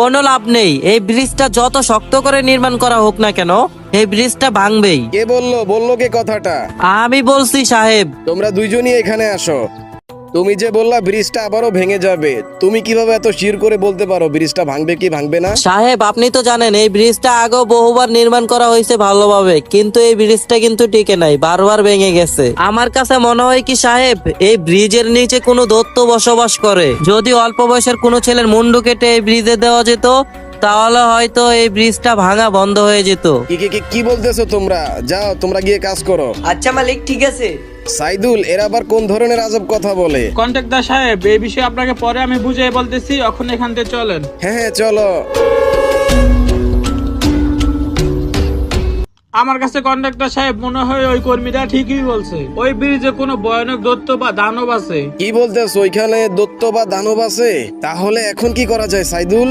কোনো লাভ নেই। এই ব্রিজটা যত শক্ত করে নির্মাণ করা হোক না কেন, এই ব্রিজটা ভাঙবেই। কে বললো কে কথাটা? আমি বলছি সাহেব। তোমরা দুইজনই এখানে আসো। তুমি যে বললা ব্রিজটা আবারও ভেঙে যাবে, তুমি কিভাবে এত শির করে বলতে পারো ব্রিজটা ভাঙবে কি ভাঙবে না? সাহেব, আপনি তো জানেন এই ব্রিজটা আগেও বহুবার নির্মাণ করা হয়েছে ভালোভাবে, কিন্তু এই ব্রিজটা কিন্তু টিকে নাই, বারবার ভেঙে গেছে। আমার কাছে মনে হয় কি সাহেব, এই ব্রিজের নিচে কোনো দৈত্য বসবাস করে। যদি অল্প বয়সের কোনো ছেলের মুন্ডু কেটে এই ব্রিজে দেওয়া যেত, তাহলে হয়তো এই ব্রিজটা ভাঙা বন্ধ হয়ে যেত। কি বলতেছো তোমরা? যাও তোমরা গিয়ে কাজ করো। আচ্ছা মালিক, ঠিক আছে। সাইদুল, এরা আবার কোন ধরনের আজব কথা বলে? কন্ট্রাক্টর সাহেব, এই বিষয়ে আপনাকে পরে আমি বুঝিয়ে বলতেছি, এখন এখান থেকে চলেন। হ্যাঁ চলো। আমার কাছে কন্ট্রাক্টর সাহেব মনে হয় ওই কর্মীরা ঠিকই বলছে, ওই ব্রিজে কোনো ভয়ানক দৈত্য বা দানব আছে। কি বলতেছো? ওইখানে দৈত্য বা দানব আছে? তাহলে এখন কি করা যায় সাইদুল?